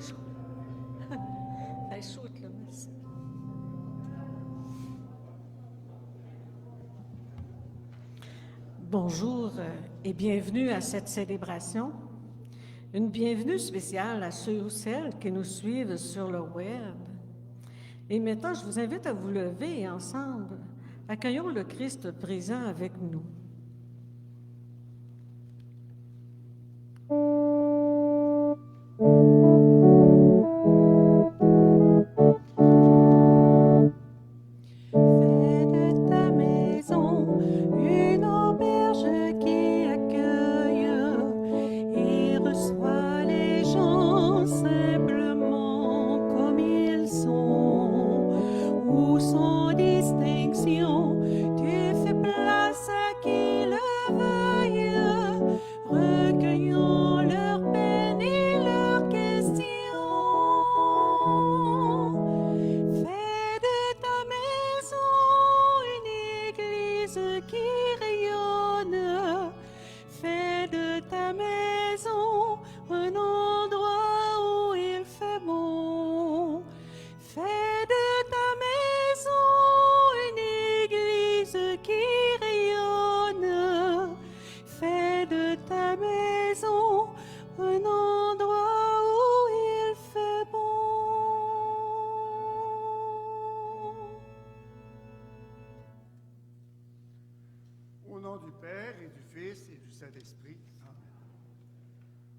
chaud, là, merci. Bonjour et bienvenue à cette célébration. Une bienvenue spéciale à ceux ou celles qui nous suivent sur le web. Et maintenant, je vous invite à vous lever et ensemble, accueillons le Christ présent avec nous.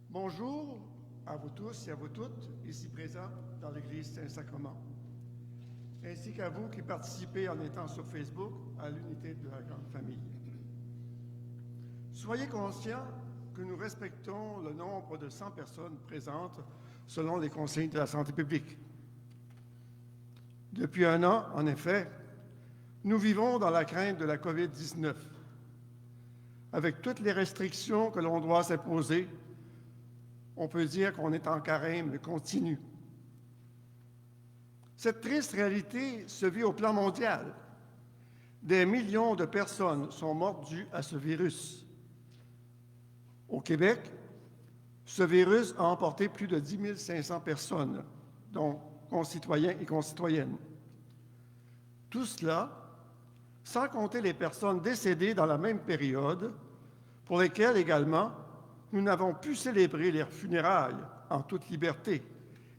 Bonjour à vous tous et à vous toutes ici présents dans l'Église Saint-Sacrement, ainsi qu'à vous qui participez en étant sur Facebook à l'unité de la grande famille. Soyez conscients que nous respectons le nombre de 100 personnes présentes selon les consignes de la santé publique. Depuis un an, en effet, nous vivons dans la crainte de la COVID-19. Avec toutes les restrictions que l'on doit s'imposer, on peut dire qu'on est en carême continu. Cette triste réalité se vit au plan mondial. Des millions de personnes sont mortes dues à ce virus. Au Québec, ce virus a emporté plus de 10 500 personnes, dont concitoyens et concitoyennes. Tout cela, sans compter les personnes décédées dans la même période, pour lesquelles également nous n'avons pu célébrer les funérailles en toute liberté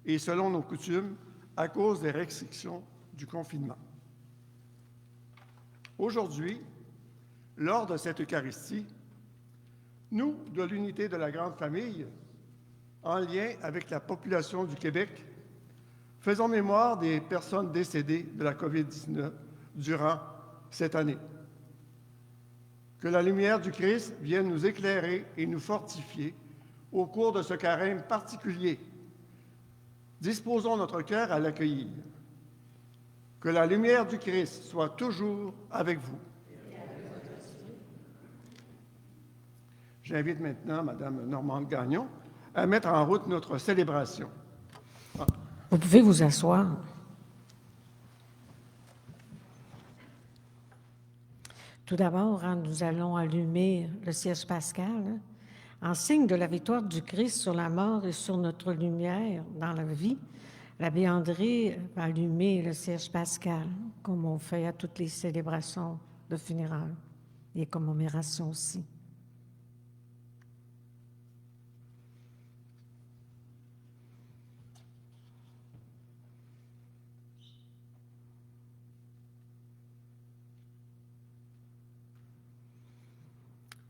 et selon nos coutumes à cause des restrictions du confinement. Aujourd'hui, lors de cette Eucharistie, nous, de l'unité de la grande famille, en lien avec la population du Québec, faisons mémoire des personnes décédées de la COVID-19 durant cette année. Que la lumière du Christ vienne nous éclairer et nous fortifier au cours de ce carême particulier. Disposons notre cœur à l'accueillir. Que la lumière du Christ soit toujours avec vous. J'invite maintenant Mme Normande Gagnon à mettre en route notre célébration. Vous pouvez vous asseoir. Tout d'abord, nous allons allumer le cierge pascal, en signe de la victoire du Christ sur la mort et sur notre lumière dans la vie. L'abbé André va allumer le cierge pascal, comme on fait à toutes les célébrations de funérailles et commémorations aussi.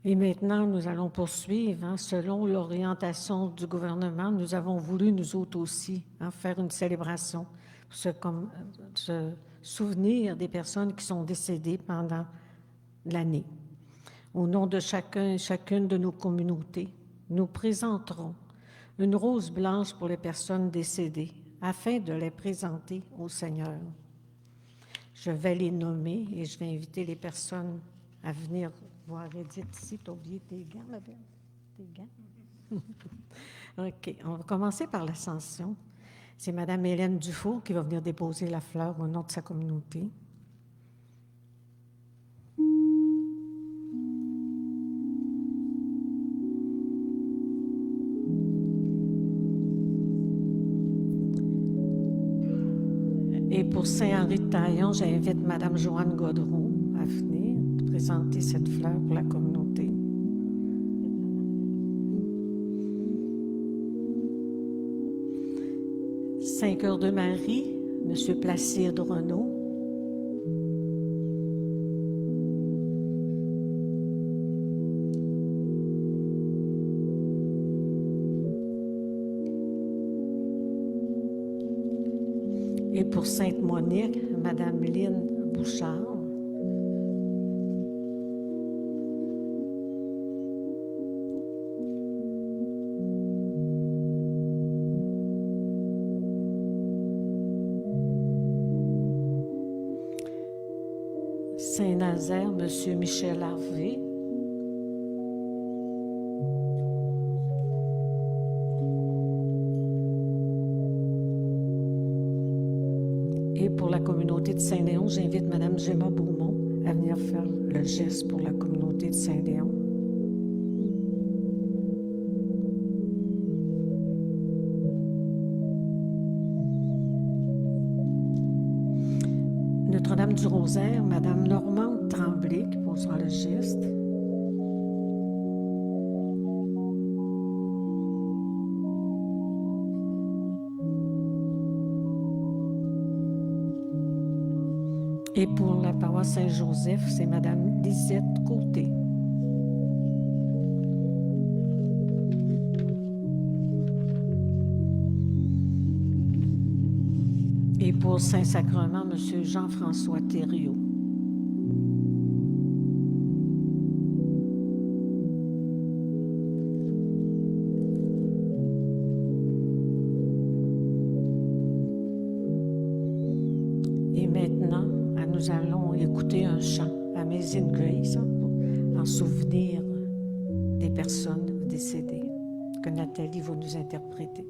Et maintenant, nous allons poursuivre. Selon l'orientation du gouvernement, nous avons voulu, nous autres aussi, faire une célébration pour se souvenir des personnes qui sont décédées pendant l'année. Au nom de chacun et chacune de nos communautés, nous présenterons une rose blanche pour les personnes décédées, afin de les présenter au Seigneur. Je vais les nommer et je vais inviter les personnes à venir voir Edith ici. Tu as oublié tes gants, ma belle? Tes gants? OK. On va commencer par l'Ascension. C'est Mme Hélène Dufault qui va venir déposer la fleur au nom de sa communauté. Et pour Saint-Henri de Taillon, j'invite Mme Joanne Godreau à venir présenter cette fleur pour la communauté. Saint-Cœur-de-Marie, M. Placide Renaud. Et pour Sainte-Monique, Mme Lynne Bouchard. Saint-Nazaire, M. Michel Harvey. Et pour la communauté de Saint-Léon, j'invite Mme Gemma Beaumont à venir faire le geste pour la communauté de Saint-Léon. Notre-Dame du Rosaire, Mme Normande Tremblay qui posera le geste. Et pour la paroisse Saint-Joseph, c'est Mme Lisette Côté. Et pour Saint-Sacrement, M. Jean-François Thériault. Et maintenant, nous allons écouter un chant, Amazing Grace, en souvenir des personnes décédées, que Nathalie va nous interpréter.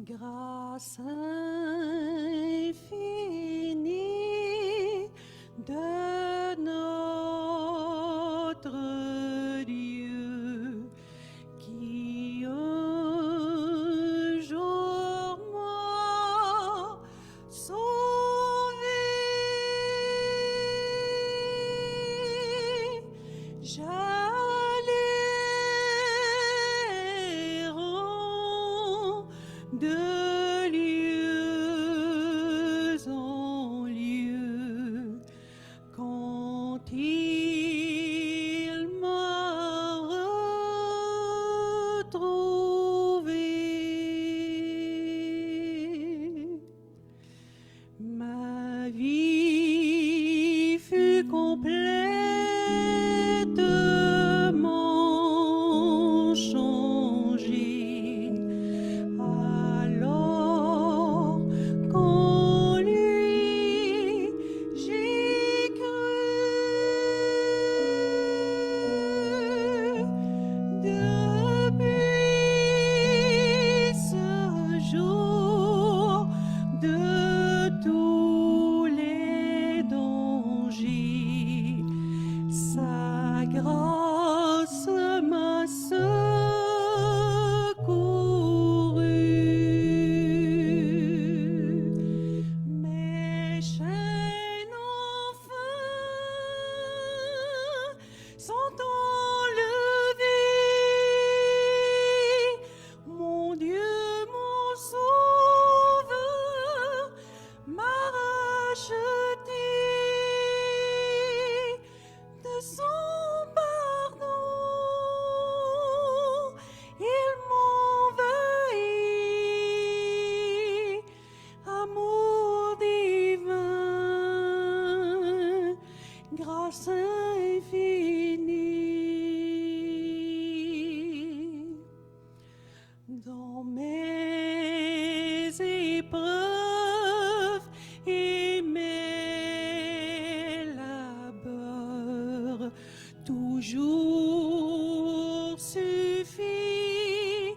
Grâce infinie de notre Dieu qui un jour m'a sauvé. De lieu en lieu, quand il m'a retrouvé, ma vie fut complètement changée. En lui, j'ai cru. Depuis ce jour, de tous les dangers, sa grâce m'a secouru. Mes chaînes enfin sont enlevées. Mon Dieu, mon Sauveur, m'a racheté de son pardon. Il m'envahit, amour divin, grâce infinie. Dans mes épreuves et mes labeurs, toujours suffit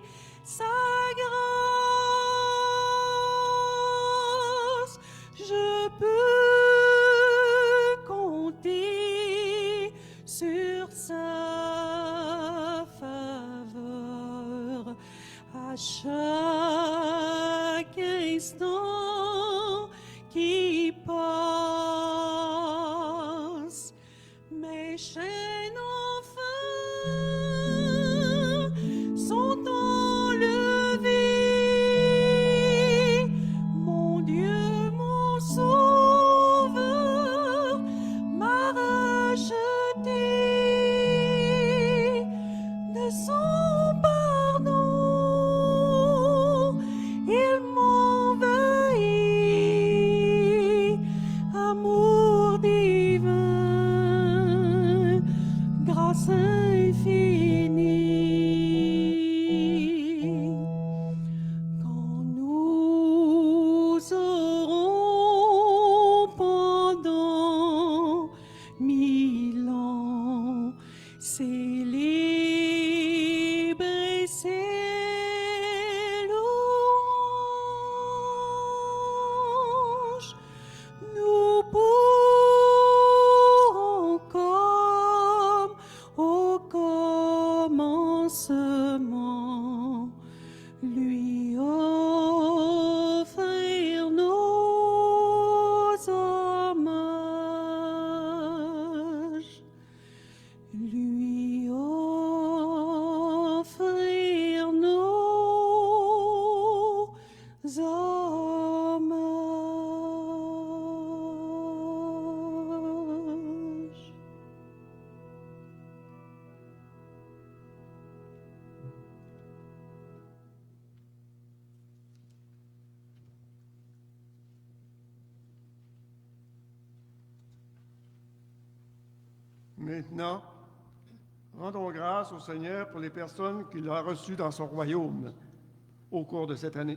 sa faveur à chaque instant qui passe. Mes chaînes enfin sont enlevées. Mon Dieu, mon Sauveur, m'a racheté de son pardon. Il m'envahit, amour divin, grâce infinie. Quand nous aurons pendant 1000 ans célébré ses louanges, nous pourrons comme au commencement lui offrir nos hommages, lui offrir nos hommages. Maintenant, rendons grâce au Seigneur pour les personnes qu'il a reçues dans son royaume au cours de cette année.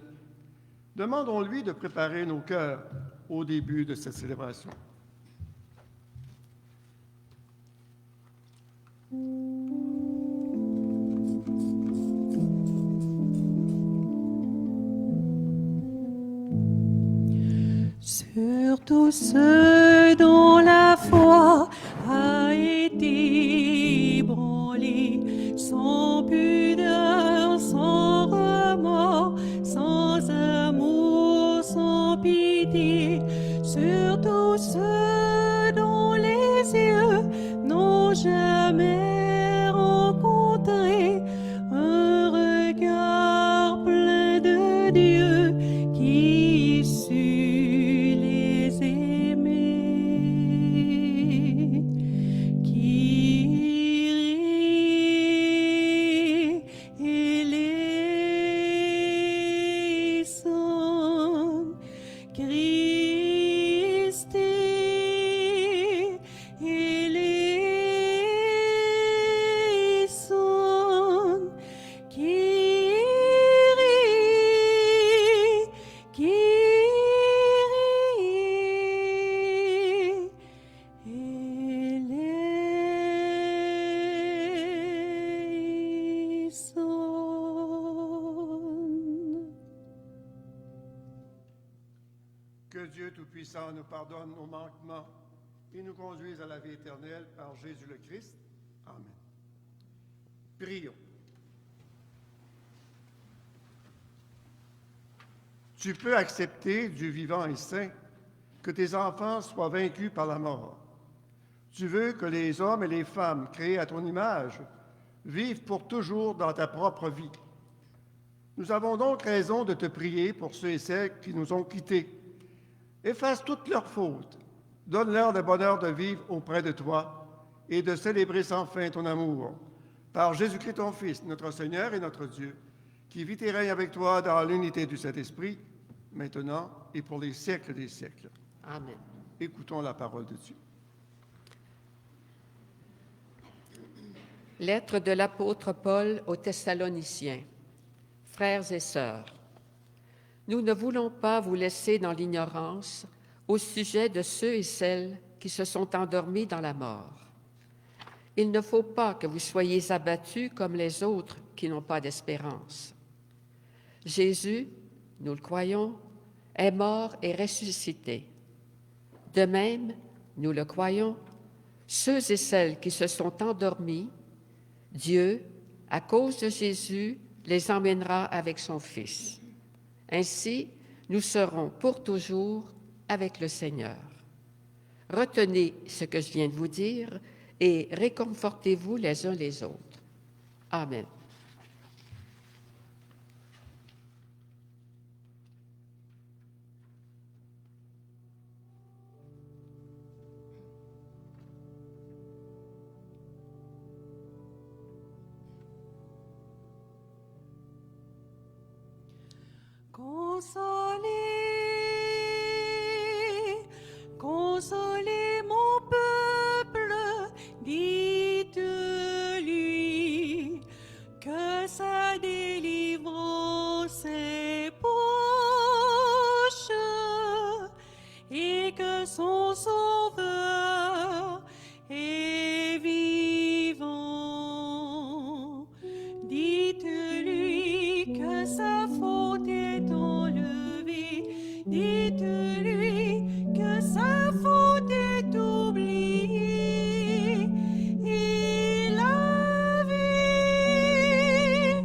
Demandons-lui de préparer nos cœurs au début de cette célébration. Surtout ceux dont la foi a été ébranlée, sans pudeur, sans remords, sans amour, sans pitié. Surtout ceux dont les yeux n'ont jamais rencontré un regard plein de Dieu qui sut les aimer, qui rit et les sonne. Christ et les sonne, qui rit et les sonne. Que Dieu Tout-Puissant nous pardonne nos manquements et nous conduise à la vie éternelle par Jésus le Christ. Amen. Prions. Tu peux accepter, Dieu vivant et saint, que tes enfants soient vaincus par la mort. Tu veux que les hommes et les femmes créés à ton image vivent pour toujours dans ta propre vie. Nous avons donc raison de te prier pour ceux et celles qui nous ont quittés. Efface toutes leurs fautes. Donne-leur le bonheur de vivre auprès de toi et de célébrer sans fin ton amour. Par Jésus-Christ, ton Fils, notre Seigneur et notre Dieu, qui vit et règne avec toi dans l'unité du Saint-Esprit, maintenant et pour les siècles des siècles. Amen. Écoutons la parole de Dieu. Lettre de l'apôtre Paul aux Thessaloniciens. Frères et sœurs, nous ne voulons pas vous laisser dans l'ignorance au sujet de ceux et celles qui se sont endormis dans la mort. Il ne faut pas que vous soyez abattus comme les autres qui n'ont pas d'espérance. Jésus, nous le croyons, est mort et ressuscité. De même, nous le croyons, Ceux et celles qui se sont endormis, Dieu, à cause de Jésus, les emmènera avec son Fils. Ainsi, nous serons pour toujours avec le Seigneur. Retenez ce que je viens de vous dire et réconfortez-vous les uns les autres. Amen. Consolez, consolez mon peuple, dites-lui que sa délivrance est proche et que son sauveur est vivant. Dites-lui que sa faute est enlevée. Dites-lui que sa faute est oubliée. Et la vie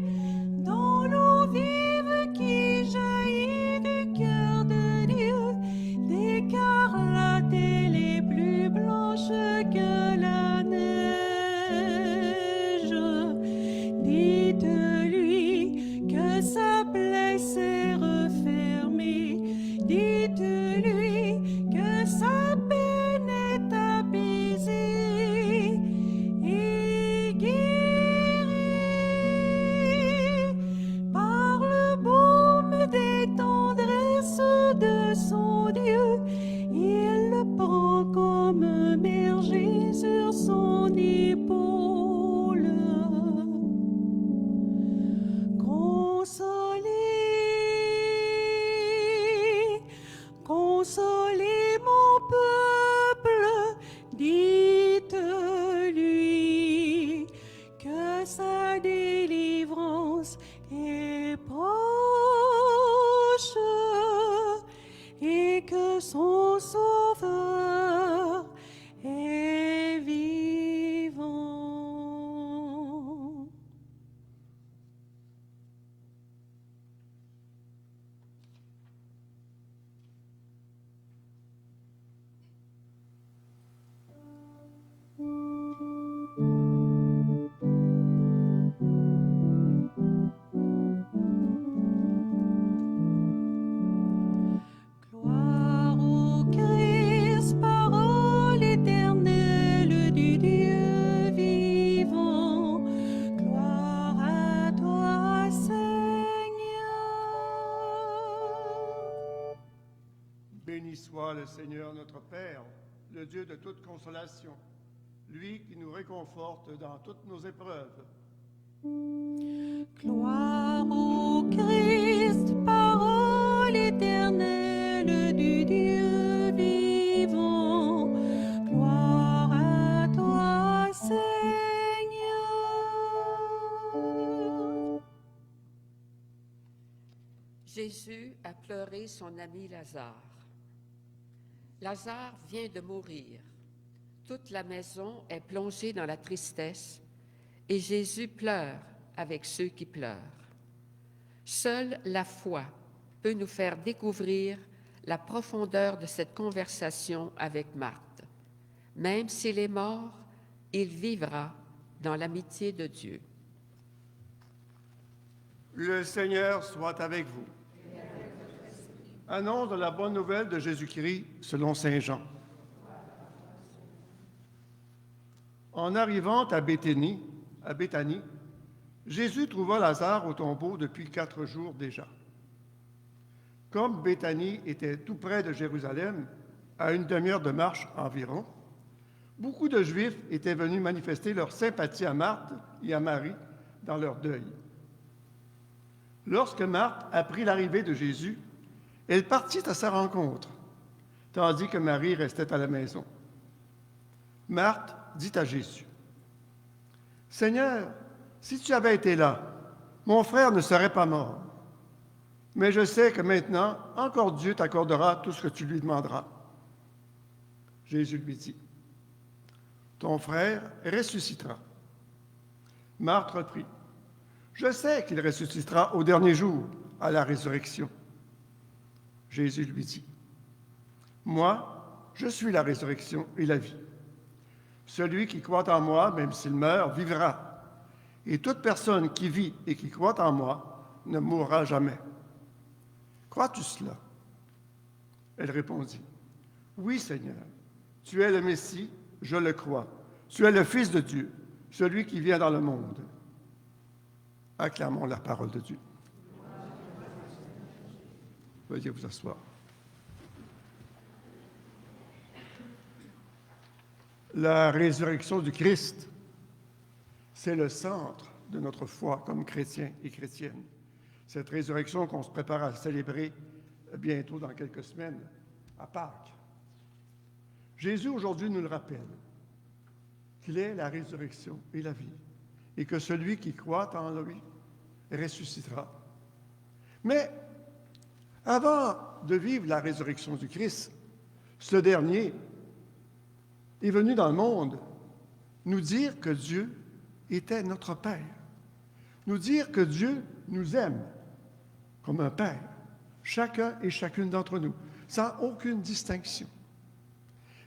dans l'eau vive qui jaillit du cœur de Dieu, d'écarlate elle est plus blanche que la neige. Dites-lui que sa plaie s'est refermée. Dites-lui que sa peine est apaisée et guérie par le baume des tendresses de son Dieu. Il le prend comme un berger sur son épaule. Consolez, consolez mon peuple, dites-lui que sa délivrance est proche et que son sauveur est vivant. Gloire au Christ, parole éternelle du Dieu vivant. Gloire à toi, Seigneur. Béni soit le Seigneur notre Père, le Dieu de toute consolation, lui qui nous réconforte dans toutes nos épreuves. Gloire au Christ, parole éternelle du Dieu vivant. Gloire à toi, Seigneur. Jésus a pleuré son ami Lazare. Lazare vient de mourir. Toute la maison est plongée dans la tristesse et Jésus pleure avec ceux qui pleurent. Seule la foi peut nous faire découvrir la profondeur de cette conversation avec Marthe. Même s'il est mort, il vivra dans l'amitié de Dieu. Le Seigneur soit avec vous. Annonce de la bonne nouvelle de Jésus-Christ selon saint Jean. En arrivant à Béthanie, Jésus trouva Lazare au tombeau depuis 4 jours déjà. Comme Béthanie était tout près de Jérusalem, à une demi-heure de marche environ, beaucoup de Juifs étaient venus manifester leur sympathie à Marthe et à Marie dans leur deuil. Lorsque Marthe apprit l'arrivée de Jésus, elle partit à sa rencontre, tandis que Marie restait à la maison. Marthe dit à Jésus, « Seigneur, si tu avais été là, mon frère ne serait pas mort. Mais je sais que maintenant, encore Dieu t'accordera tout ce que tu lui demanderas. » Jésus lui dit, « ton frère ressuscitera. Marthe reprit, je sais qu'il ressuscitera au dernier jour, à la résurrection. Jésus lui dit, moi, je suis la résurrection et la vie. Celui qui croit en moi, même s'il meurt, vivra. Et toute personne qui vit et qui croit en moi ne mourra jamais. Crois-tu cela? Elle répondit, oui, Seigneur, tu es le Messie, je le crois. Tu es le Fils de Dieu, celui qui vient dans le monde. Acclamons la parole de Dieu. Veuillez vous asseoir. La résurrection du Christ, c'est le centre de notre foi comme chrétiens et chrétiennes. Cette résurrection qu'on se prépare à célébrer bientôt dans quelques semaines à Pâques. Jésus aujourd'hui nous le rappelle qu'il est la résurrection et la vie et que celui qui croit en lui ressuscitera. Mais avant de vivre la résurrection du Christ, ce dernier est venu dans le monde nous dire que Dieu était notre Père, nous dire que Dieu nous aime comme un Père, chacun et chacune d'entre nous, sans aucune distinction.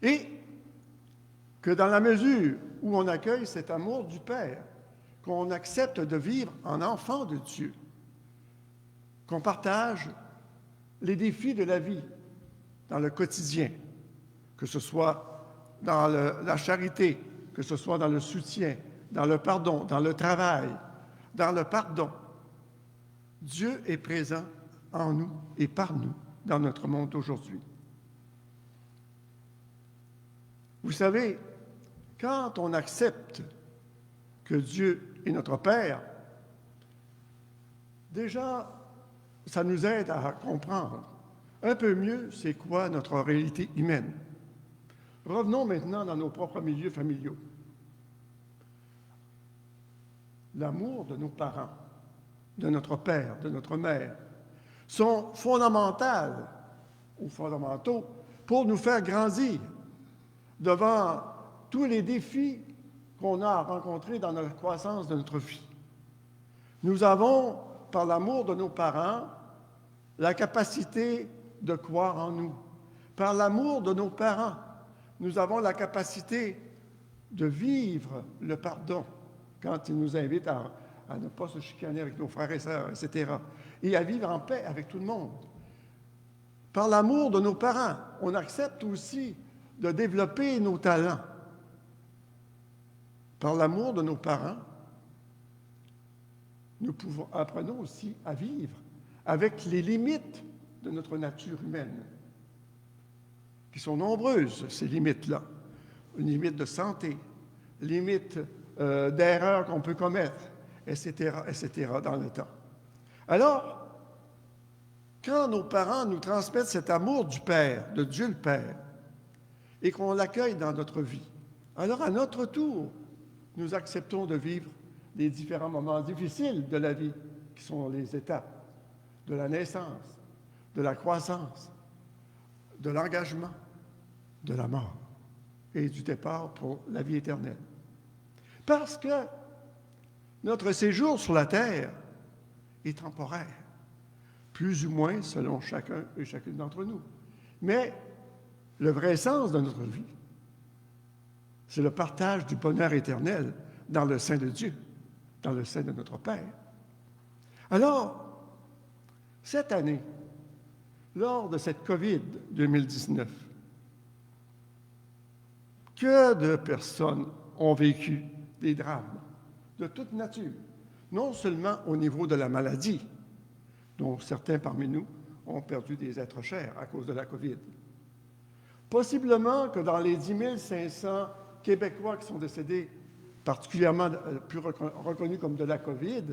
Et que dans la mesure où on accueille cet amour du Père, qu'on accepte de vivre en enfant de Dieu, qu'on partage les défis de la vie dans le quotidien, que ce soit dans la charité, que ce soit dans le soutien, dans le pardon, dans le travail, dans le pardon. Dieu est présent en nous et par nous dans notre monde aujourd'hui. Vous savez, quand on accepte que Dieu est notre Père, déjà, ça nous aide à comprendre un peu mieux c'est quoi notre réalité humaine. Revenons maintenant dans nos propres milieux familiaux. L'amour de nos parents, de notre père, de notre mère, sont fondamentaux pour nous faire grandir devant tous les défis qu'on a à rencontrer dans la croissance de notre vie. Nous avons, par l'amour de nos parents, la capacité de croire en nous. Par l'amour de nos parents, nous avons la capacité de vivre le pardon quand ils nous invitent à ne pas se chicaner avec nos frères et sœurs, etc. Et à vivre en paix avec tout le monde. Par l'amour de nos parents, on accepte aussi de développer nos talents. Par l'amour de nos parents, nous apprenons aussi à vivre avec les limites de notre nature humaine, qui sont nombreuses, ces limites-là. Une limite de santé, limite d'erreurs qu'on peut commettre, etc., dans le temps. Alors, quand nos parents nous transmettent cet amour du Père, de Dieu le Père, et qu'on l'accueille dans notre vie, alors à notre tour, nous acceptons de vivre les différents moments difficiles de la vie, qui sont les étapes de la naissance, de la croissance, de l'engagement, de la mort et du départ pour la vie éternelle. Parce que notre séjour sur la terre est temporaire, plus ou moins selon chacun et chacune d'entre nous. Mais le vrai sens de notre vie, c'est le partage du bonheur éternel dans le sein de Dieu, dans le sein de notre Père. Alors, cette année, lors de cette COVID 2019, que de personnes ont vécu des drames de toute nature, non seulement au niveau de la maladie, dont certains parmi nous ont perdu des êtres chers à cause de la COVID. Possiblement que dans les 10 500 Québécois qui sont décédés, particulièrement plus reconnus comme de la COVID,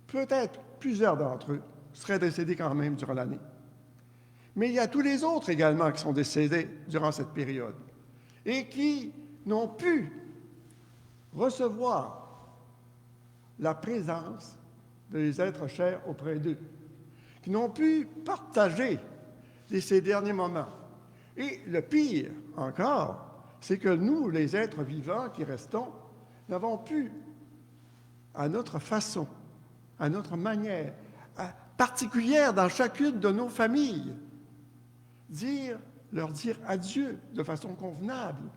peut-être plusieurs d'entre eux seraient décédés quand même durant l'année. Mais il y a tous les autres également qui sont décédés durant cette période et qui n'ont pu recevoir la présence des êtres chers auprès d'eux, qui n'ont pu partager ces derniers moments. Et le pire encore, c'est que nous, les êtres vivants qui restons, n'avons pu, à notre façon, à notre manière, particulière dans chacune de nos familles, leur dire adieu de façon convenable,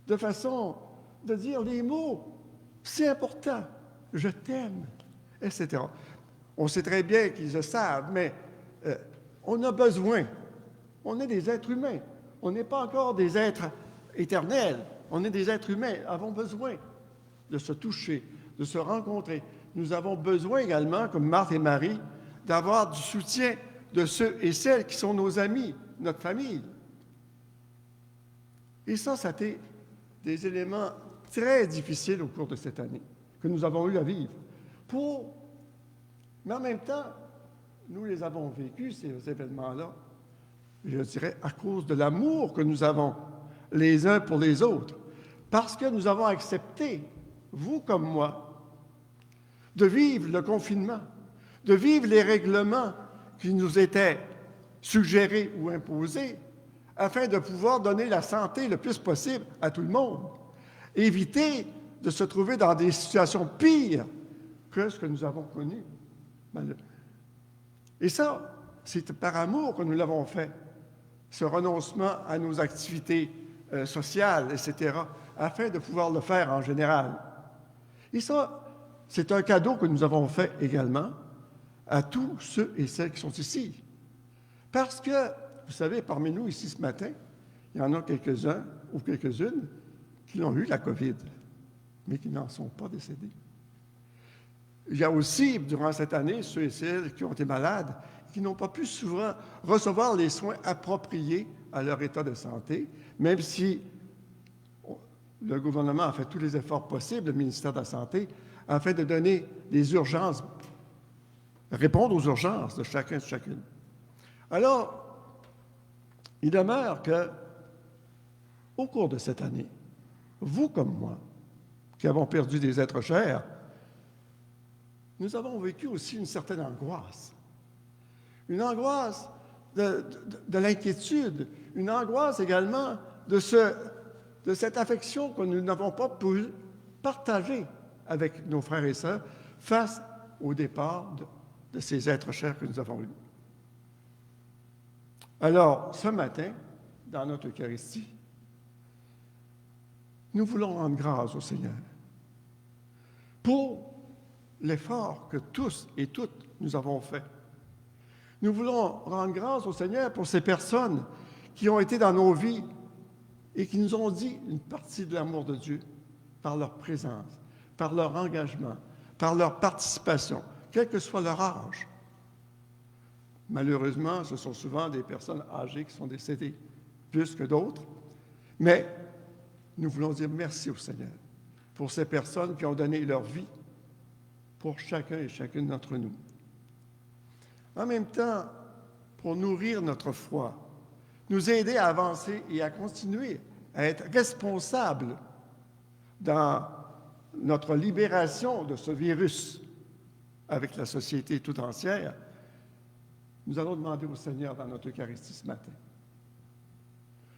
de façon de dire les mots si importants, je t'aime, etc. On sait très bien qu'ils le savent, mais on a besoin. On est des êtres humains. On n'est pas encore des êtres éternels. On est des êtres humains. Nous avons besoin de se toucher, de se rencontrer. Nous avons besoin également, comme Marthe et Marie, d'avoir du soutien de ceux et celles qui sont nos amis, notre famille. Et ça a été des éléments très difficiles au cours de cette année que nous avons eu à vivre. Mais en même temps, nous les avons vécus, ces événements-là, je dirais, à cause de l'amour que nous avons les uns pour les autres, parce que nous avons accepté, vous comme moi, de vivre le confinement, de vivre les règlements qui nous étaient suggérés ou imposés, afin de pouvoir donner la santé le plus possible à tout le monde, éviter de se trouver dans des situations pires que ce que nous avons connu. Et ça, c'est par amour que nous l'avons fait, ce renoncement à nos activités sociales, etc., afin de pouvoir le faire en général. Et ça, c'est un cadeau que nous avons fait également à tous ceux et celles qui sont ici. Parce que, vous savez, parmi nous ici ce matin, il y en a quelques-uns ou quelques-unes qui ont eu la COVID, mais qui n'en sont pas décédés. Il y a aussi, durant cette année, ceux et celles qui ont été malades, qui n'ont pas pu souvent recevoir les soins appropriés à leur état de santé, même si le gouvernement a fait tous les efforts possibles, le ministère de la Santé, afin de donner des urgences, répondre aux urgences de chacun et de chacune. Alors, il demeure que, au cours de cette année, vous comme moi, qui avons perdu des êtres chers, nous avons vécu aussi une certaine angoisse. Une angoisse de l'inquiétude, une angoisse également de cette affection que nous n'avons pas pu partager avec nos frères et sœurs face au départ de ces êtres chers que nous avons eus. Alors, ce matin, dans notre Eucharistie, nous voulons rendre grâce au Seigneur pour l'effort que tous et toutes nous avons fait. Nous voulons rendre grâce au Seigneur pour ces personnes qui ont été dans nos vies et qui nous ont dit une partie de l'amour de Dieu par leur présence, par leur engagement, par leur participation, quel que soit leur âge. Malheureusement, ce sont souvent des personnes âgées qui sont décédées, plus que d'autres, mais nous voulons dire merci au Seigneur pour ces personnes qui ont donné leur vie pour chacun et chacune d'entre nous. En même temps, pour nourrir notre foi, nous aider à avancer et à continuer à être responsables dans notre libération de ce virus avec la société tout entière, nous allons demander au Seigneur dans notre Eucharistie ce matin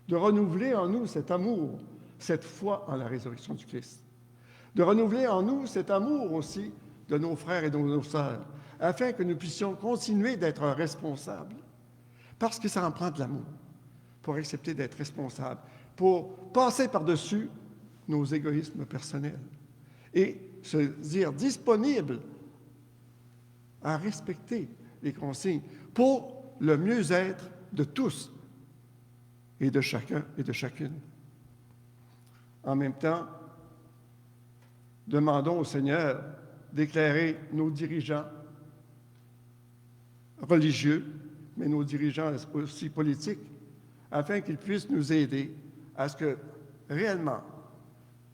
de renouveler en nous cet amour, cette foi en la résurrection du Christ, de renouveler en nous cet amour aussi de nos frères et de nos sœurs, afin que nous puissions continuer d'être responsables, parce que ça en prend de l'amour, pour accepter d'être responsables, pour passer par-dessus nos égoïsmes personnels et se dire disponibles à respecter les consignes pour le mieux-être de tous et de chacun et de chacune. En même temps, demandons au Seigneur d'éclairer nos dirigeants religieux, mais nos dirigeants aussi politiques, afin qu'ils puissent nous aider à ce que, réellement,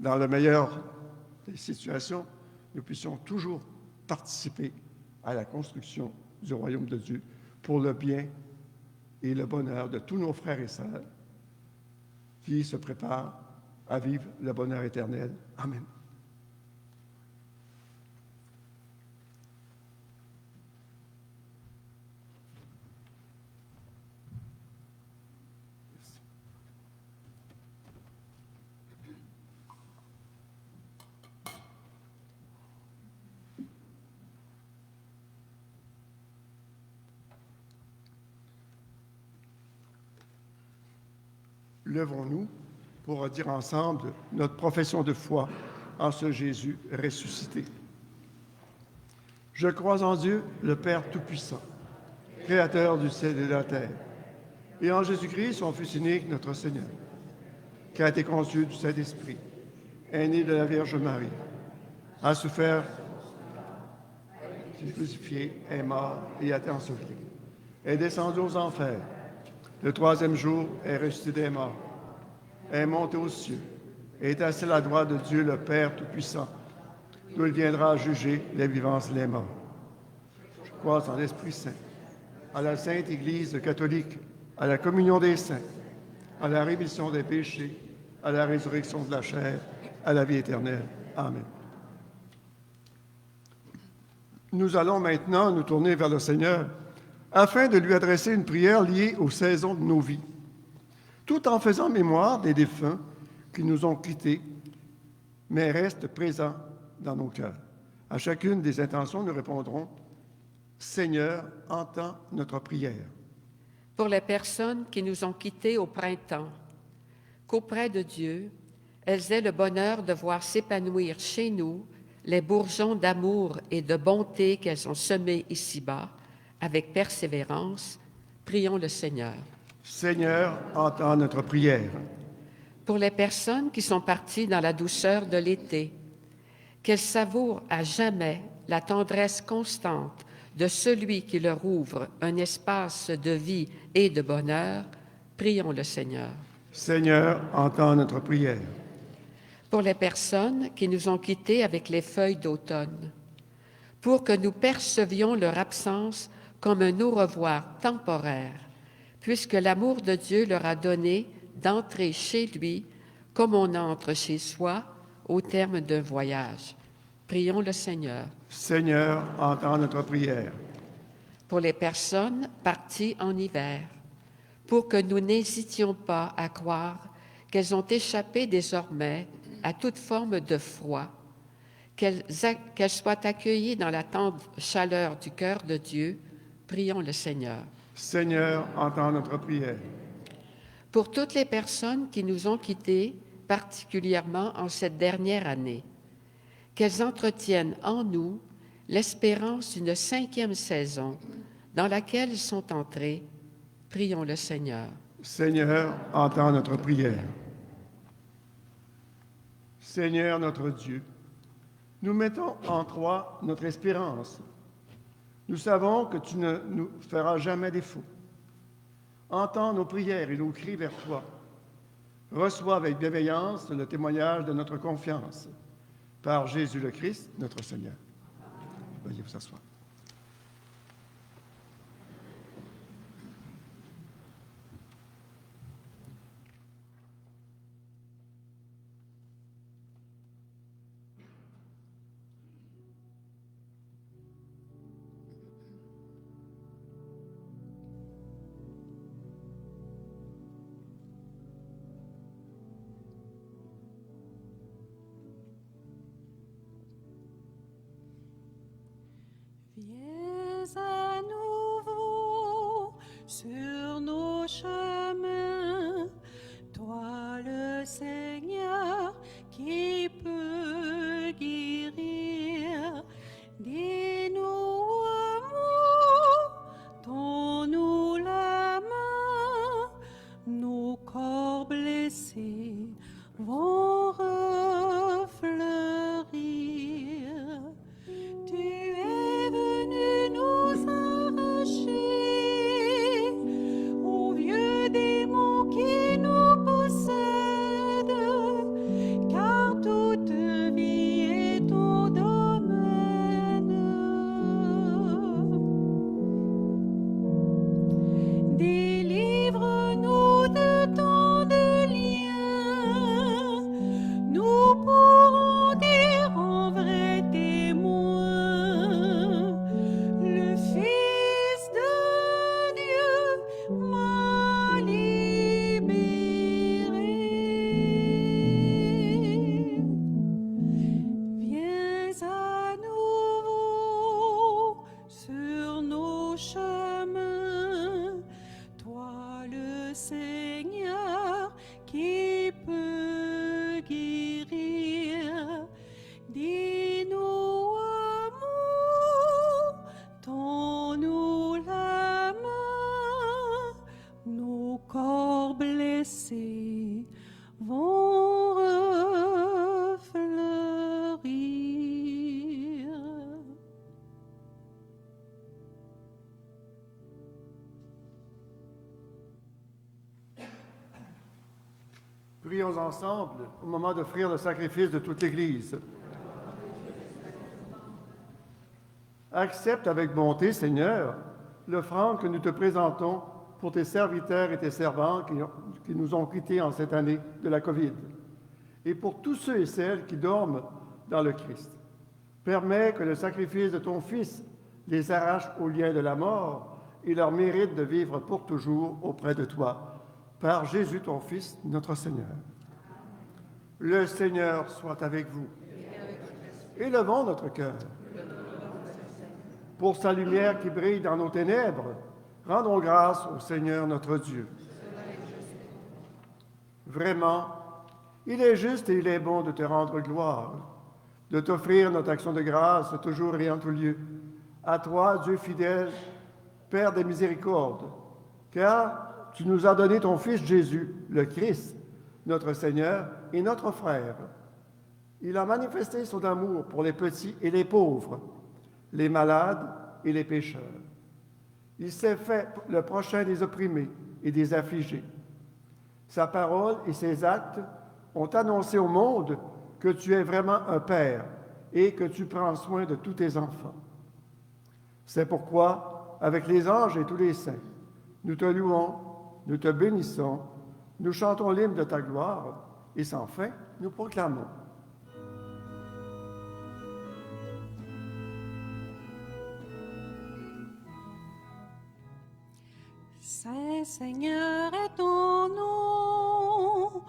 dans le meilleur des situations, nous puissions toujours participer à la construction du royaume de Dieu pour le bien et le bonheur de tous nos frères et sœurs qui se préparent à vivre le bonheur éternel. Amen. Levons-nous pour dire ensemble notre profession de foi en ce Jésus ressuscité. Je crois en Dieu, le Père Tout-Puissant, Créateur du ciel et de la terre, et en Jésus-Christ, son Fils unique, notre Seigneur, qui a été conçu du Saint-Esprit, est né de la Vierge Marie, a souffert, est crucifié, est mort et a été enseveli, est descendu aux enfers. Le troisième jour est ressuscité des morts, est monté aux cieux, et est assis à la droite de Dieu, le Père Tout-Puissant, d'où il viendra juger les vivants et les morts. Je crois en l'Esprit Saint, à la Sainte Église catholique, à la communion des saints, à la rémission des péchés, à la résurrection de la chair, à la vie éternelle. Amen. Nous allons maintenant nous tourner vers le Seigneur afin de lui adresser une prière liée aux saisons de nos vies, tout en faisant mémoire des défunts qui nous ont quittés, mais restent présents dans nos cœurs. À chacune des intentions, nous répondrons « Seigneur, entends notre prière ». Pour les personnes qui nous ont quittés au printemps, qu'auprès de Dieu, elles aient le bonheur de voir s'épanouir chez nous les bourgeons d'amour et de bonté qu'elles ont semés ici-bas, avec persévérance, prions le Seigneur. Seigneur, entends notre prière. Pour les personnes qui sont parties dans la douceur de l'été, qu'elles savourent à jamais la tendresse constante de celui qui leur ouvre un espace de vie et de bonheur, prions le Seigneur. Seigneur, entends notre prière. Pour les personnes qui nous ont quittés avec les feuilles d'automne, pour que nous percevions leur absence comme un au revoir temporaire, puisque l'amour de Dieu leur a donné d'entrer chez lui comme on entre chez soi au terme d'un voyage. Prions le Seigneur. Seigneur, entends notre prière. Pour les personnes parties en hiver, pour que nous n'hésitions pas à croire qu'elles ont échappé désormais à toute forme de froid, qu'elles soient accueillies dans la tendre chaleur du cœur de Dieu, prions le Seigneur. Seigneur, entends notre prière. Pour toutes les personnes qui nous ont quittés, particulièrement en cette dernière année, qu'elles entretiennent en nous l'espérance d'une 5e saison dans laquelle elles sont entrées, prions le Seigneur. Seigneur, entends notre prière. Seigneur notre Dieu, nous mettons en toi notre espérance. Nous savons que tu ne nous feras jamais défaut. Entends nos prières et nos cris vers toi. Reçois avec bienveillance le témoignage de notre confiance. Par Jésus le Christ, notre Seigneur. Veuillez vous asseoir. Viens à nouveau sur nos chemins, toi le Seigneur qui peut guérir. Dis-nous un mot, donne-nous la main, nos corps blessés vont refleurir. Tu es venu prions ensemble au moment d'offrir le sacrifice de toute l'Église. Accepte avec bonté, Seigneur, l'offrande que nous te présentons pour tes serviteurs et tes servantes qui nous ont quittés en cette année de la COVID, et pour tous ceux et celles qui dorment dans le Christ. Permets que le sacrifice de ton Fils les arrache au lien de la mort et leur mérite de vivre pour toujours auprès de toi, par Jésus ton Fils, notre Seigneur. Le Seigneur soit avec vous. Élevons notre cœur. Pour sa lumière qui brille dans nos ténèbres, rendons grâce au Seigneur notre Dieu. Vraiment, il est juste et il est bon de te rendre gloire, de t'offrir notre action de grâce toujours et en tout lieu. À toi, Dieu fidèle, Père des miséricordes, car tu nous as donné ton Fils Jésus, le Christ, notre Seigneur et notre frère. Il a manifesté son amour pour les petits et les pauvres, les malades et les pécheurs. Il s'est fait le prochain des opprimés et des affligés. Sa parole et ses actes ont annoncé au monde que tu es vraiment un Père et que tu prends soin de tous tes enfants. C'est pourquoi, avec les anges et tous les saints, nous te louons, nous te bénissons, nous chantons l'hymne de ta gloire et sans fin, nous proclamons. Saint Seigneur est ton nom,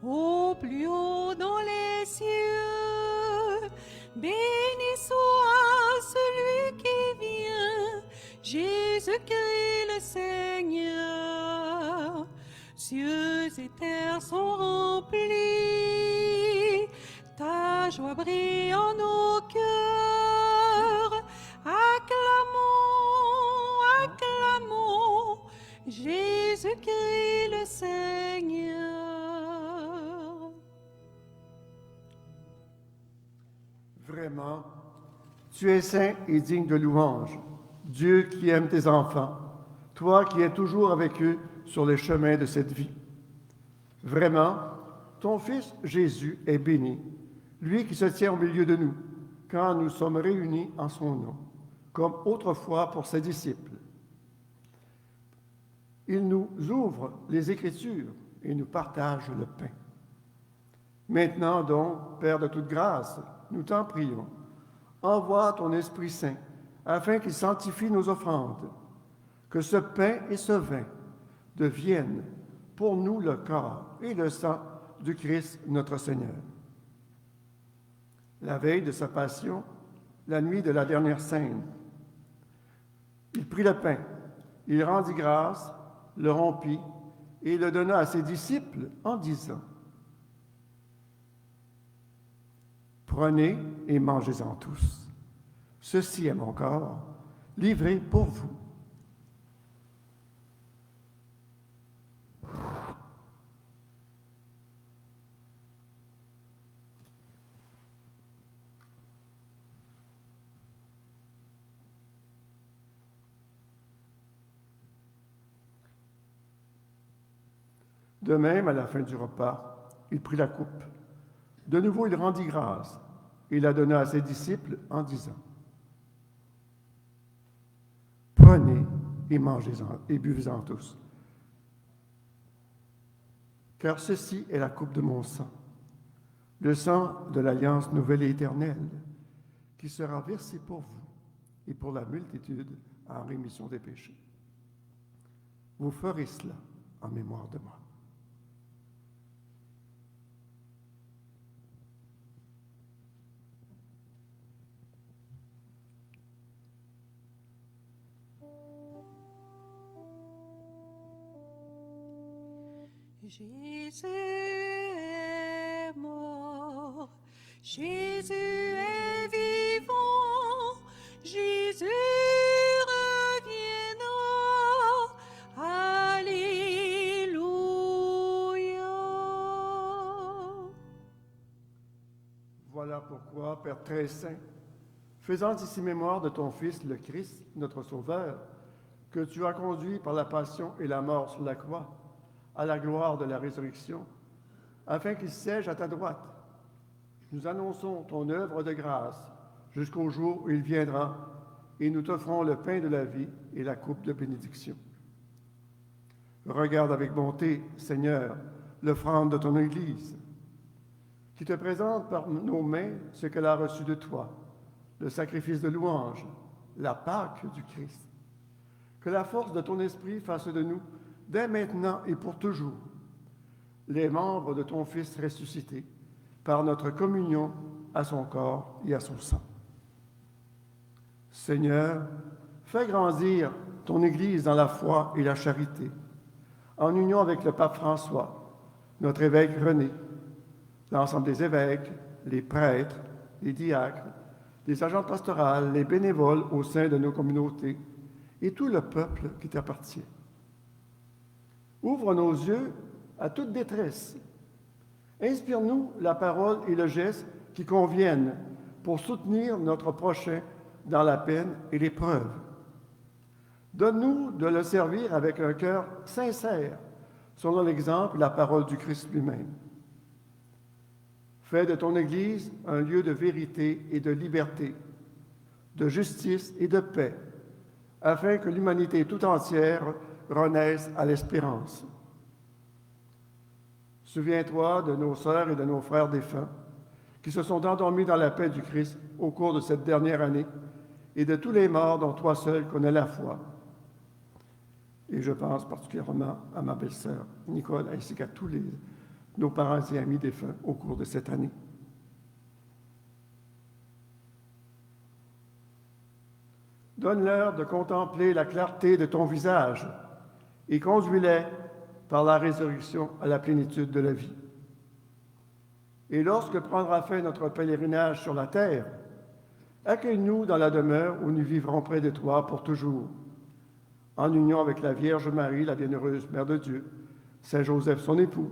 au plus haut dans les cieux. Béni soit celui qui vient, Jésus-Christ le Seigneur. Cieux et terre sont remplis, ta joie brille en nos cœurs. Acclamons, acclamons, Jésus-Christ le Seigneur. Vraiment, tu es saint et digne de louange, Dieu qui aime tes enfants, toi qui es toujours avec eux sur les chemins de cette vie. Vraiment, ton Fils Jésus est béni, lui qui se tient au milieu de nous, quand nous sommes réunis en son nom, comme autrefois pour ses disciples. Il nous ouvre les Écritures et nous partage le pain. Maintenant donc, Père de toute grâce, nous t'en prions, envoie ton Esprit Saint afin qu'il sanctifie nos offrandes, que ce pain et ce vin deviennent pour nous le corps et le sang du Christ notre Seigneur. La veille de sa passion, la nuit de la dernière scène, il prit le pain, il rendit grâce, le rompit et le donna à ses disciples en disant: « Prenez et mangez-en tous. Ceci est mon corps, livré pour vous. » De même, à la fin du repas, il prit la coupe. De nouveau, il rendit grâce et la donna à ses disciples en disant: « Prenez et mangez-en et buvez-en tous, car ceci est la coupe de mon sang, le sang de l'alliance nouvelle et éternelle, qui sera versé pour vous et pour la multitude en rémission des péchés. Vous ferez cela en mémoire de moi. » Jésus est mort, Jésus est vivant, Jésus reviendra, Alléluia. Voilà pourquoi, Père très saint, faisant ici mémoire de ton Fils, le Christ, notre Sauveur, que tu as conduit par la passion et la mort sur la croix, à la gloire de la résurrection, afin qu'il siège à ta droite. Nous annonçons ton œuvre de grâce jusqu'au jour où il viendra, et nous t'offrons le pain de la vie et la coupe de bénédiction. Regarde avec bonté, Seigneur, l'offrande de ton Église, qui te présente par nos mains ce qu'elle a reçu de toi, le sacrifice de louange, la Pâque du Christ. Que la force de ton esprit fasse de nous, dès maintenant et pour toujours, les membres de ton Fils ressuscité, par notre communion à son corps et à son sang. Seigneur, fais grandir ton Église dans la foi et la charité, en union avec le pape François, notre évêque René, l'ensemble des évêques, les prêtres, les diacres, les agents pastoraux, les bénévoles au sein de nos communautés et tout le peuple qui t'appartient. Ouvre nos yeux à toute détresse. Inspire-nous la parole et le geste qui conviennent pour soutenir notre prochain dans la peine et l'épreuve. Donne-nous de le servir avec un cœur sincère, selon l'exemple et la parole du Christ lui-même. Fais de ton Église un lieu de vérité et de liberté, de justice et de paix, afin que l'humanité tout entière renaisse à l'espérance. Souviens-toi de nos sœurs et de nos frères défunts qui se sont endormis dans la paix du Christ au cours de cette dernière année et de tous les morts dont toi seul connais la foi. Et je pense particulièrement à ma belle-sœur Nicole ainsi qu'à tous nos parents et amis défunts au cours de cette année. Donne-leur de contempler la clarté de ton visage et conduis-les par la résurrection à la plénitude de la vie. Et lorsque prendra fin notre pèlerinage sur la terre, accueille-nous dans la demeure où nous vivrons près de toi pour toujours, en union avec la Vierge Marie, la bienheureuse Mère de Dieu, Saint Joseph, son époux,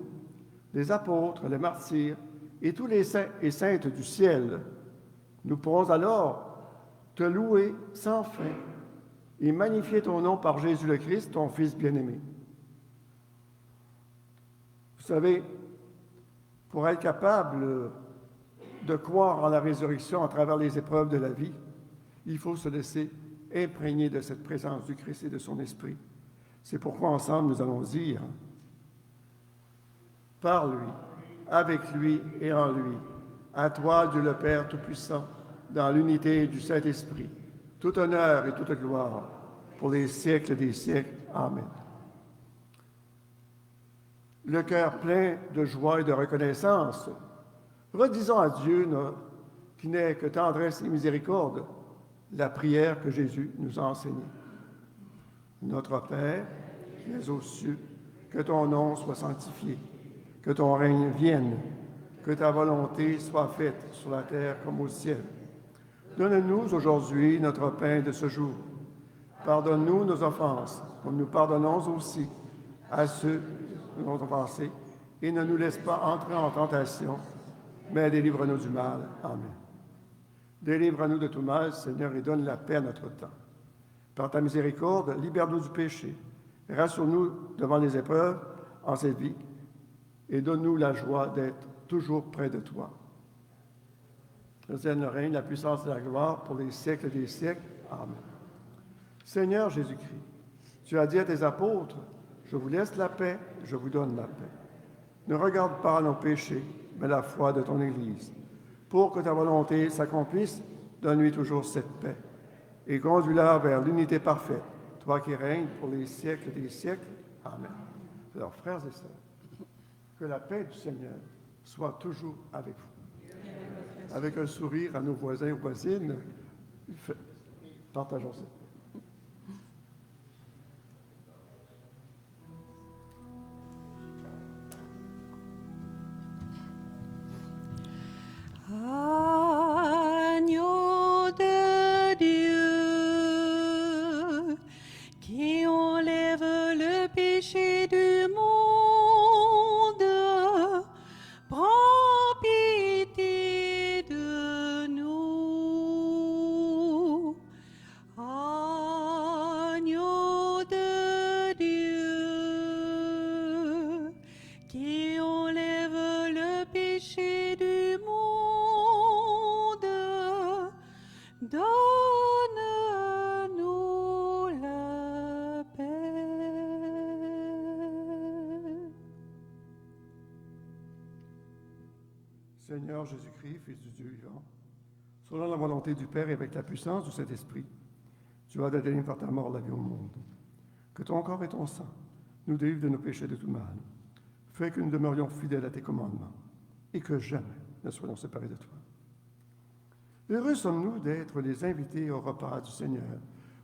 les apôtres, les martyrs et tous les saints et saintes du ciel. Nous pourrons alors te louer sans fin et magnifier ton nom par Jésus le Christ, ton Fils bien-aimé. Vous savez, pour être capable de croire en la résurrection à travers les épreuves de la vie, il faut se laisser imprégner de cette présence du Christ et de son Esprit. C'est pourquoi ensemble nous allons dire, par lui, avec lui et en lui, à toi, Dieu le Père Tout-Puissant, dans l'unité du Saint-Esprit, tout honneur et toute gloire pour les siècles des siècles. Amen. Le cœur plein de joie et de reconnaissance, redisons à Dieu, qui n'est que tendresse et miséricorde, la prière que Jésus nous a enseignée. Notre Père, qui es aux cieux, que ton nom soit sanctifié, que ton règne vienne, que ta volonté soit faite sur la terre comme au ciel. Donne-nous aujourd'hui notre pain de ce jour. Pardonne-nous nos offenses, comme nous pardonnons aussi à ceux qui nous ont offensés, et ne nous laisse pas entrer en tentation, mais délivre-nous du mal. Amen. Délivre-nous de tout mal, Seigneur, et donne la paix à notre temps. Par ta miséricorde, libère-nous du péché. Rassure-nous devant les épreuves en cette vie et donne-nous la joie d'être toujours près de toi. Le règne, la puissance et la gloire pour les siècles des siècles. Amen. Seigneur Jésus-Christ, tu as dit à tes apôtres, je vous laisse la paix, je vous donne la paix. Ne regarde pas nos péchés, mais la foi de ton Église. Pour que ta volonté s'accomplisse, donne-lui toujours cette paix et conduis-la vers l'unité parfaite, toi qui règnes pour les siècles des siècles. Amen. Alors, frères et sœurs, que la paix du Seigneur soit toujours avec vous. Avec un sourire à nos voisins et aux voisines, partageons ça. Agneau de Dieu, qui enlève le péché du monde, prends pitié de nous. Agneau de Dieu, qui enlève donne-nous la paix. Seigneur Jésus-Christ, Fils du Dieu vivant, selon la volonté du Père et avec la puissance du Saint-Esprit, tu as donné par ta mort la vie au monde. Que ton corps et ton sang nous délivrent de nos péchés de tout mal. Fais que nous demeurions fidèles à tes commandements et que jamais ne soyons séparés de toi. Heureux sommes-nous d'être les invités au repas du Seigneur.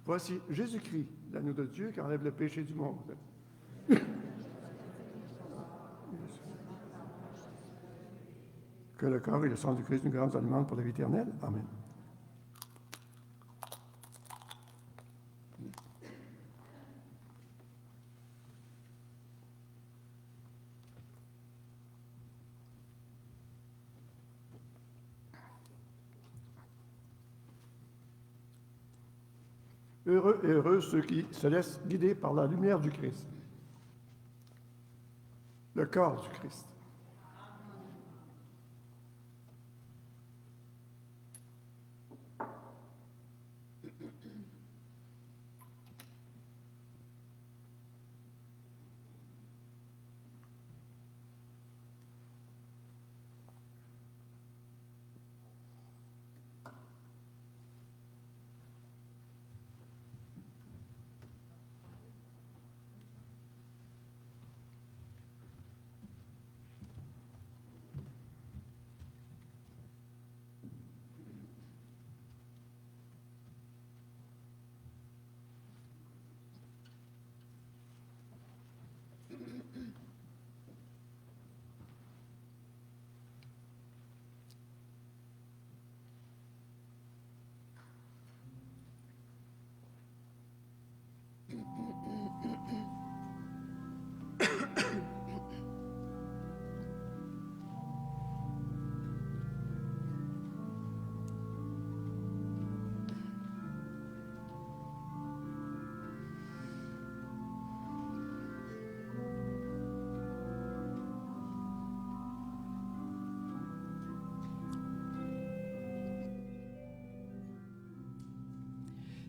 Voici Jésus-Christ, l'agneau de Dieu qui enlève le péché du monde. Que le corps et le sang du Christ nous gardent aliments pour la vie éternelle. Amen. Heureux et heureux ceux qui se laissent guider par la lumière du Christ, le corps du Christ.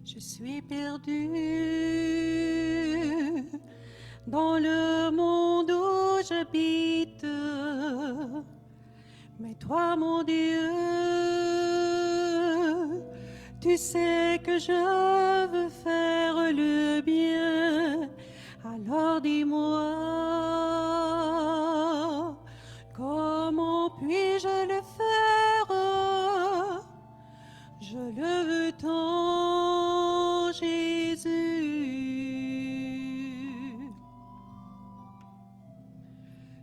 Je suis perdu dans le monde où j'habite, mais toi, mon Dieu, tu sais que je veux faire le bien. Alors dis-moi, comment puis-je le faire? Je le veux tant, Jésus.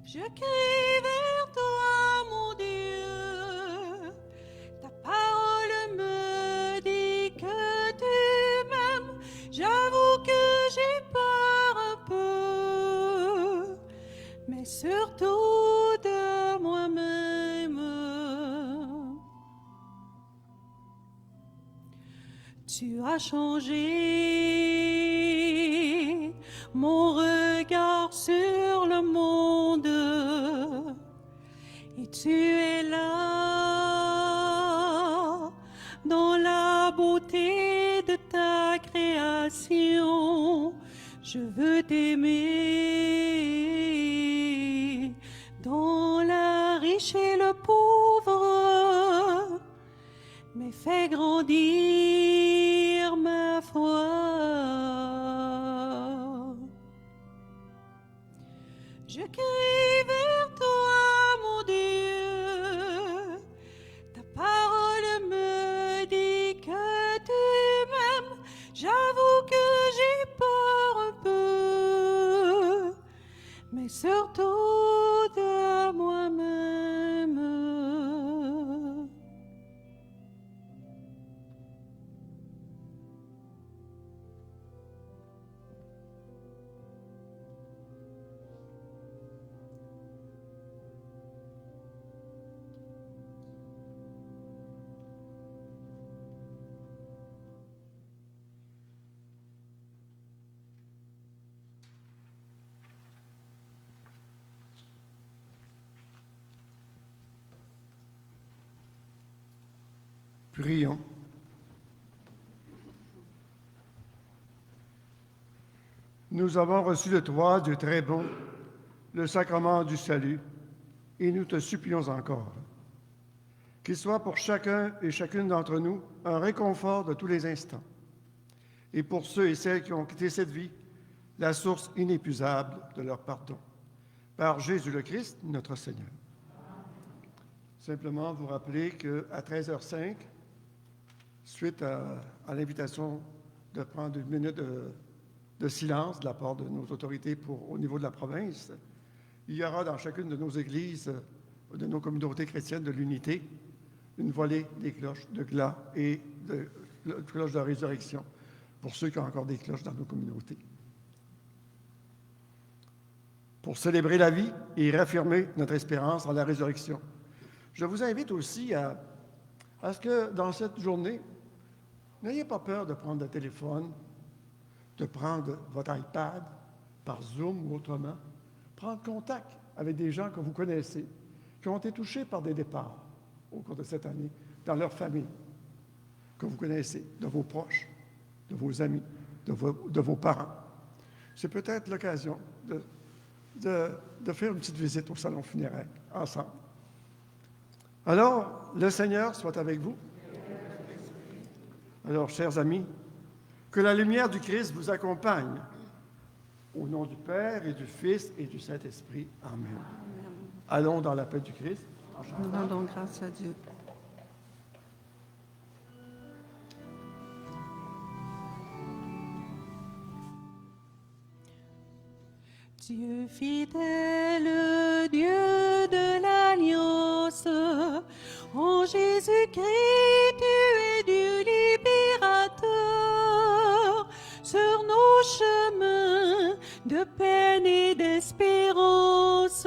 Je crie vers toi, mon Dieu. Ta parole me dit que tu m'aimes. J'avoue que j'ai peur un peu, mais surtout de moi-même. Tu as changé mon regard sur le monde et tu es là dans la beauté de ta création. Je veux t'aimer dans la riche et le pauvre, mais fais grandir ma foi. Je crie vers toi, mon Dieu. Ta parole me dit que tu m'aimes. J'avoue que j'ai peur un peu, mais surtout de moi-même. Prions. nous avons reçu de toi, Dieu très bon, le sacrement du salut, et nous te supplions encore qu'il soit pour chacun et chacune d'entre nous un réconfort de tous les instants, et pour ceux et celles qui ont quitté cette vie, la source inépuisable de leur pardon. Par Jésus le Christ, notre Seigneur. Simplement vous rappeler qu'à 13h05, suite à l'invitation de prendre une minute de silence de la part de nos autorités au niveau de la province, il y aura dans chacune de nos églises, de nos communautés chrétiennes de l'unité, une volée des cloches de glas et de cloches de la résurrection, pour ceux qui ont encore des cloches dans nos communautés. Pour célébrer la vie et réaffirmer notre espérance en la résurrection. Je vous invite aussi à ce que dans cette journée, n'ayez pas peur de prendre le téléphone, de prendre votre iPad par Zoom ou autrement, prendre contact avec des gens que vous connaissez, qui ont été touchés par des départs au cours de cette année, dans leur famille, que vous connaissez, de vos proches, de vos amis, de vos parents. C'est peut-être l'occasion de faire une petite visite au salon funéraire ensemble. Alors, le Seigneur soit avec vous. Alors, chers amis, que la lumière du Christ vous accompagne. Au nom du Père et du Fils et du Saint-Esprit. Amen. Allons dans la paix du Christ. Nous rendons grâce à Dieu. Dieu fidèle, Dieu de l'Alliance, en Jésus-Christ, tu es Dieu libérateur, sur nos chemins de peine et d'espérance,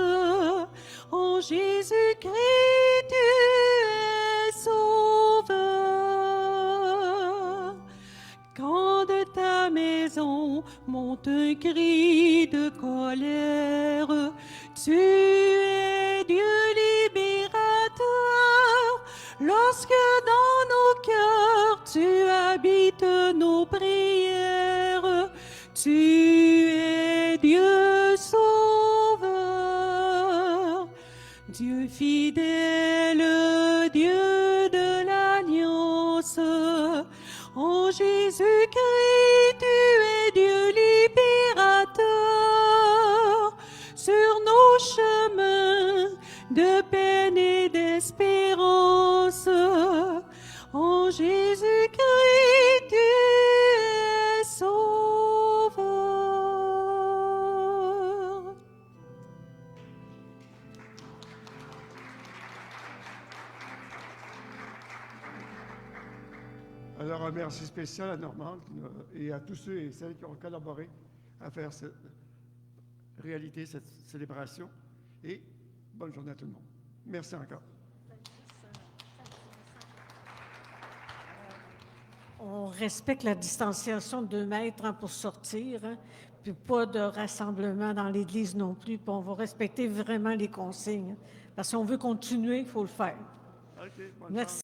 en Jésus-Christ, tu es sauveur. Quand de ta maison monte un cri de colère, tu es Dieu libérateur. Lorsque dans nos cœurs tu habites nos prières, tu es Dieu sauveur. Dieu fidèle, Dieu de l'Alliance, en Jésus-Christ, tu es Dieu libérateur, sur nos chemins de peine et d'espérance, en Jésus-Christ, tu es sauveur. Alors, un merci spécial à Normande et à tous ceux et celles qui ont collaboré à faire réalité cette célébration. Et bonne journée à tout le monde. Merci encore. On respecte la distanciation de 2 mètres pour sortir, puis pas de rassemblement dans l'église non plus, puis on va respecter vraiment les consignes. Parce qu'on veut continuer, il faut le faire. OK, bonne Merci. chance.